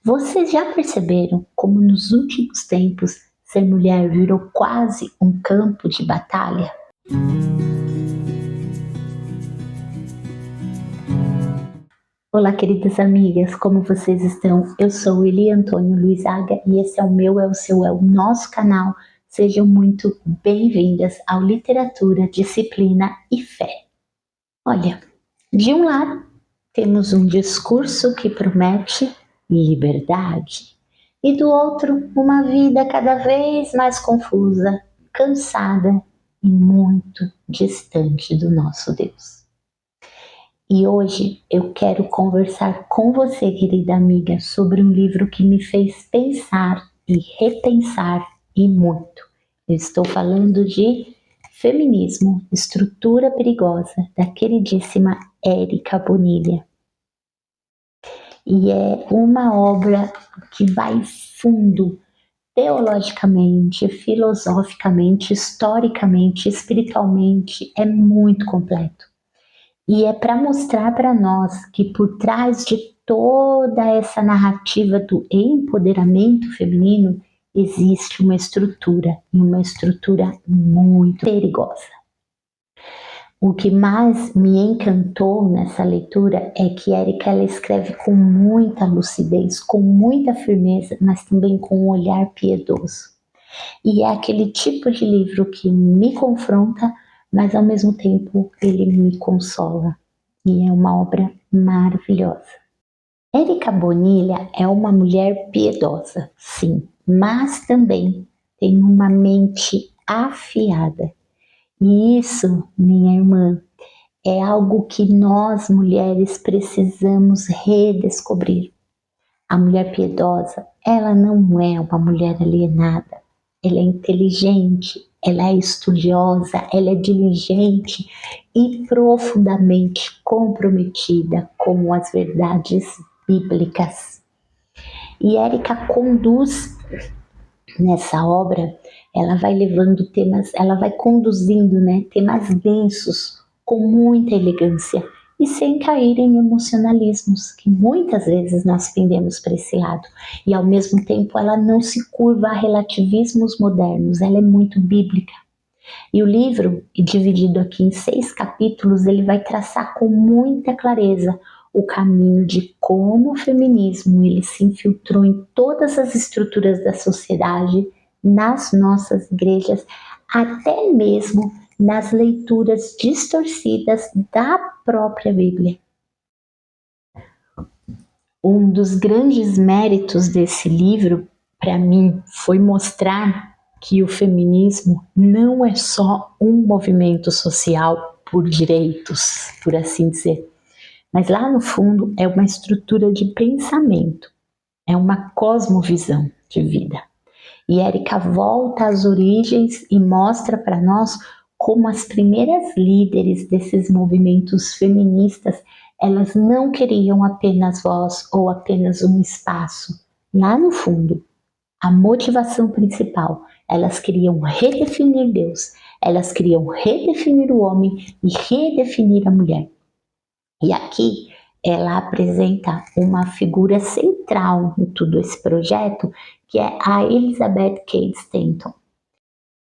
Vocês já perceberam como nos últimos tempos ser mulher virou quase um campo de batalha? Olá, queridas amigas, como vocês estão? Eu sou Eli Antônio Luizaga e esse é o meu, é o seu, é o nosso canal. Sejam muito bem-vindas ao Literatura, Disciplina e Fé. Olha, de um lado temos um discurso que promete liberdade e do outro uma vida cada vez mais confusa, cansada e muito distante do nosso Deus. E hoje eu quero conversar com você, querida amiga, sobre um livro que me fez pensar e repensar e muito. Eu estou falando de Feminismo, Estrutura Perigosa, da queridíssima Érica Bonilha. E é uma obra que vai fundo, teologicamente, filosoficamente, historicamente, espiritualmente, é muito completo. E é para mostrar para nós que por trás de toda essa narrativa do empoderamento feminino existe uma estrutura, e uma estrutura muito perigosa. O que mais me encantou nessa leitura é que Érica ela escreve com muita lucidez, com muita firmeza, mas também com um olhar piedoso. E é aquele tipo de livro que me confronta, mas ao mesmo tempo ele me consola. E é uma obra maravilhosa. Érica Bonilha é uma mulher piedosa, sim, mas também tem uma mente afiada. E isso, minha irmã, é algo que nós mulheres precisamos redescobrir. A mulher piedosa, ela não é uma mulher alienada. Ela é inteligente, ela é estudiosa, ela é diligente e profundamente comprometida com as verdades bíblicas. E Érica conduz nessa obra, ela vai levando temas, ela vai conduzindo, temas densos com muita elegância e sem cair em emocionalismos, que muitas vezes nós pendemos para esse lado. E ao mesmo tempo ela não se curva a relativismos modernos, ela é muito bíblica. E o livro, dividido aqui em 6 capítulos, ele vai traçar com muita clareza o caminho de como o feminismo ele se infiltrou em todas as estruturas da sociedade, nas nossas igrejas, até mesmo nas leituras distorcidas da própria Bíblia. Um dos grandes méritos desse livro, para mim, foi mostrar que o feminismo não é só um movimento social por direitos, por assim dizer, mas lá no fundo é uma estrutura de pensamento, é uma cosmovisão de vida. E Érica volta às origens e mostra para nós como as primeiras líderes desses movimentos feministas, elas não queriam apenas voz ou apenas um espaço. Lá no fundo, a motivação principal, elas queriam redefinir Deus, elas queriam redefinir o homem e redefinir a mulher. E aqui ela apresenta uma figura central em todo esse projeto, que é a Elizabeth Cady Stanton.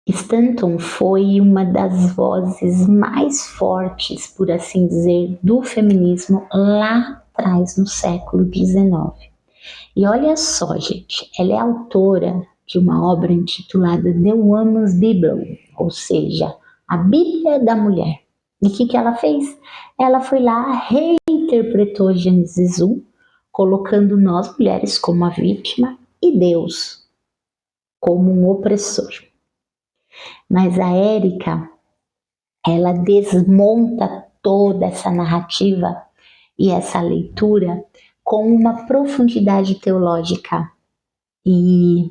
Stanton foi uma das vozes mais fortes, por assim dizer, do feminismo lá atrás, no século XIX. E olha só, gente, ela é autora de uma obra intitulada The Woman's Bible, ou seja, a Bíblia da Mulher. E o que ela fez? Ela foi lá, reinterpretou Gênesis 1, colocando nós mulheres como a vítima e Deus como um opressor. Mas a Érica, ela desmonta toda essa narrativa e essa leitura com uma profundidade teológica. E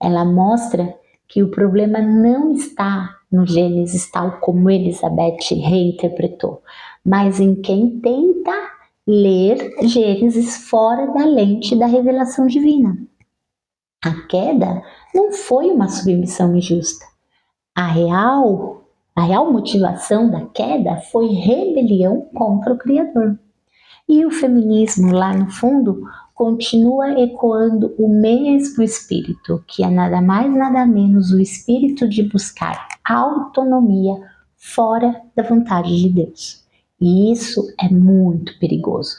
ela mostra que o problema não está no Gênesis tal como Elizabeth reinterpretou, mas em quem tenta ler Gênesis fora da lente da revelação divina. A queda não foi uma submissão injusta. A real motivação da queda foi rebelião contra o Criador. E o feminismo, lá no fundo, continua ecoando o mesmo espírito, que é nada mais nada menos o espírito de buscar autonomia fora da vontade de Deus. E isso é muito perigoso.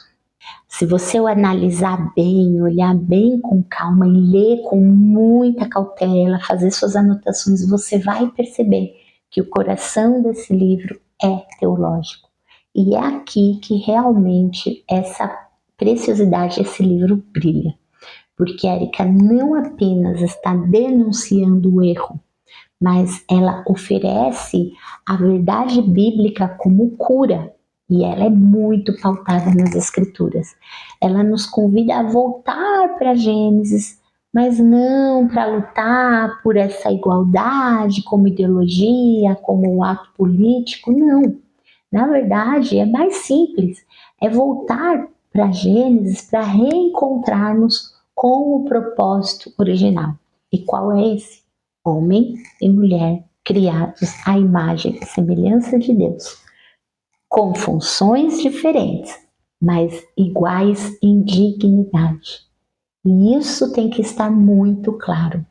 Se você o analisar bem, olhar bem com calma e ler com muita cautela, fazer suas anotações, você vai perceber que o coração desse livro é teológico. E é aqui que realmente essa preciosidade desse livro brilha. Porque Érica não apenas está denunciando o erro, mas ela oferece a verdade bíblica como cura. E ela é muito pautada nas Escrituras. Ela nos convida a voltar para Gênesis, mas não para lutar por essa igualdade como ideologia, como um ato político, não. Na verdade, é mais simples, é voltar para Gênesis para reencontrarmos com o propósito original. E qual é esse? Homem e mulher criados à imagem e semelhança de Deus, com funções diferentes, mas iguais em dignidade. E isso tem que estar muito claro.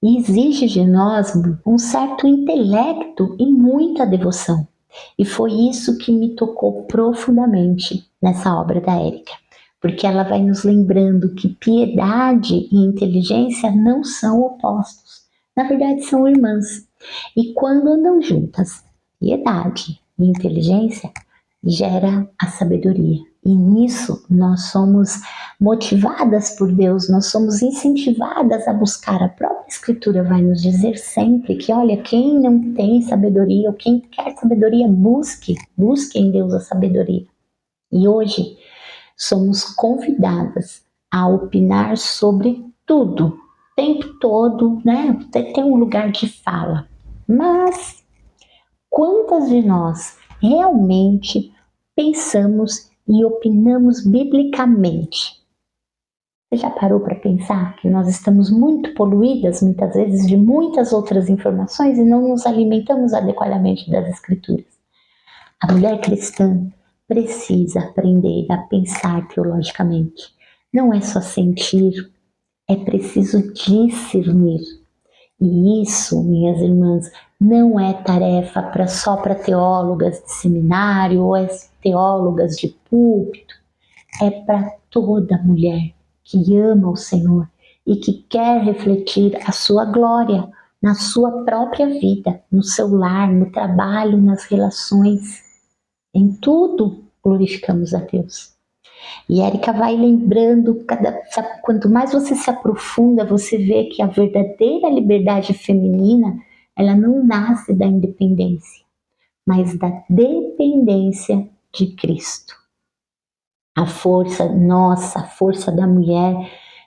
E exige de nós um certo intelecto e muita devoção. E foi isso que me tocou profundamente nessa obra da Érica, porque ela vai nos lembrando que piedade e inteligência não são opostos, na verdade são irmãs. E quando andam juntas, piedade e inteligência gera a sabedoria. E nisso nós somos motivadas por Deus, nós somos incentivadas a buscar. A própria Escritura vai nos dizer sempre que, olha, quem não tem sabedoria ou quem quer sabedoria, busque em Deus a sabedoria. E hoje somos convidadas a opinar sobre tudo, o tempo todo, né? Tem um lugar de fala. Mas quantas de nós realmente pensamos e opinamos biblicamente? Você já parou para pensar que nós estamos muito poluídas, muitas vezes, de muitas outras informações e não nos alimentamos adequadamente das Escrituras? A mulher cristã precisa aprender a pensar teologicamente. Não é só sentir, é preciso discernir. E isso, minhas irmãs, não é tarefa só para teólogas de seminário ou teólogas de púlpito. É para toda mulher que ama o Senhor e que quer refletir a sua glória na sua própria vida, no seu lar, no trabalho, nas relações. Em tudo glorificamos a Deus. E Érica vai lembrando, quanto mais você se aprofunda, você vê que a verdadeira liberdade feminina, ela não nasce da independência, mas da dependência de Cristo. A força nossa, a força da mulher,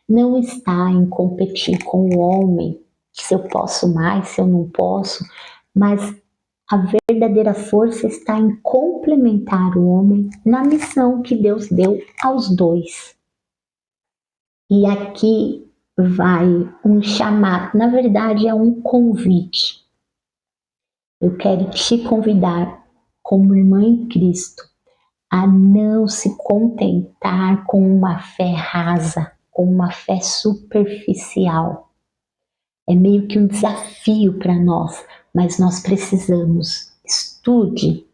não está em competir com o homem, se eu posso mais, se eu não posso, mas a verdadeira força está em complementar o homem na missão que Deus deu aos dois. E aqui vai um chamado, na verdade é um convite. Eu quero te convidar, como irmã em Cristo, a não se contentar com uma fé rasa, com uma fé superficial. É meio que um desafio para nós, mas nós precisamos. Estude,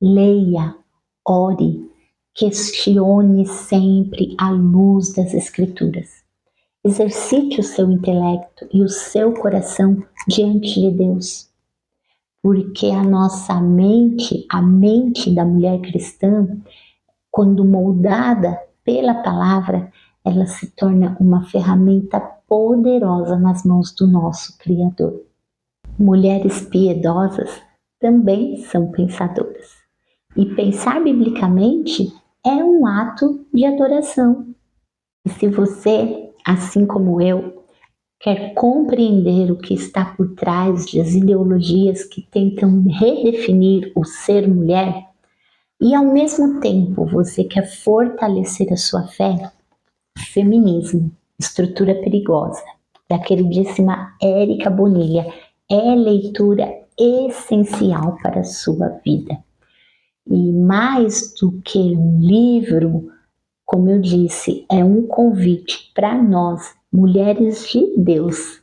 leia, ore, questione sempre à luz das Escrituras. Exercite o seu intelecto e o seu coração diante de Deus. Porque a nossa mente, a mente da mulher cristã, quando moldada pela palavra, ela se torna uma ferramenta poderosa nas mãos do nosso Criador. Mulheres piedosas também são pensadoras. E pensar biblicamente é um ato de adoração. E se você, assim como eu, quer compreender o que está por trás das ideologias que tentam redefinir o ser mulher, e ao mesmo tempo você quer fortalecer a sua fé, Feminismo, Estrutura Perigosa, da queridíssima Érica Bonilha, é leitura essencial para a sua vida. E mais do que um livro, Como eu disse, é um convite para nós, mulheres de Deus,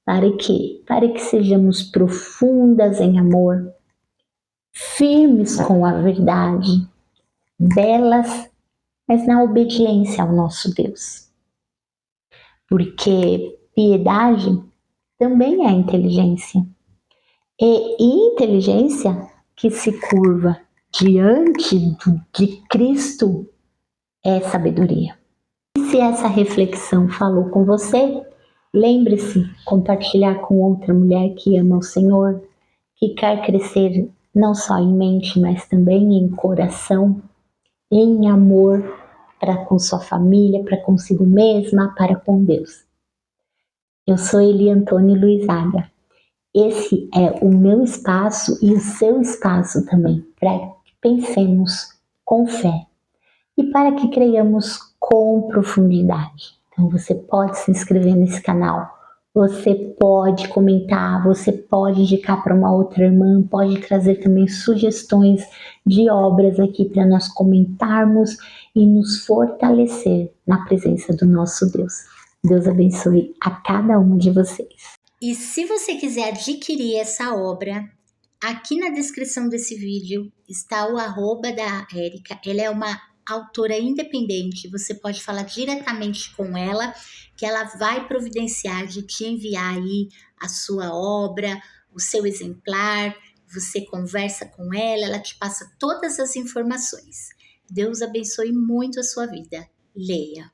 para quê? Para que sejamos profundas em amor, firmes com a verdade, belas, mas na obediência ao nosso Deus. Porque piedade também é inteligência. E inteligência que se curva diante de Cristo é sabedoria. E se essa reflexão falou com você, lembre-se, compartilhar com outra mulher que ama o Senhor, que quer crescer não só em mente, mas também em coração, em amor para com sua família, para consigo mesma, para com Deus. Eu sou Eli Antônio Luizaga. Esse é o meu espaço e o seu espaço também, para que pensemos com fé e para que creiamos com profundidade. Então você pode se inscrever nesse canal, você pode comentar, você pode indicar para uma outra irmã, pode trazer também sugestões de obras aqui para nós comentarmos e nos fortalecer na presença do nosso Deus. Deus abençoe a cada uma de vocês. E se você quiser adquirir essa obra, aqui na descrição desse vídeo está o arroba da Érica. Ela é uma autora independente, você pode falar diretamente com ela, que ela vai providenciar de te enviar aí a sua obra, o seu exemplar, você conversa com ela te passa todas as informações. Deus abençoe muito a sua vida. Leia.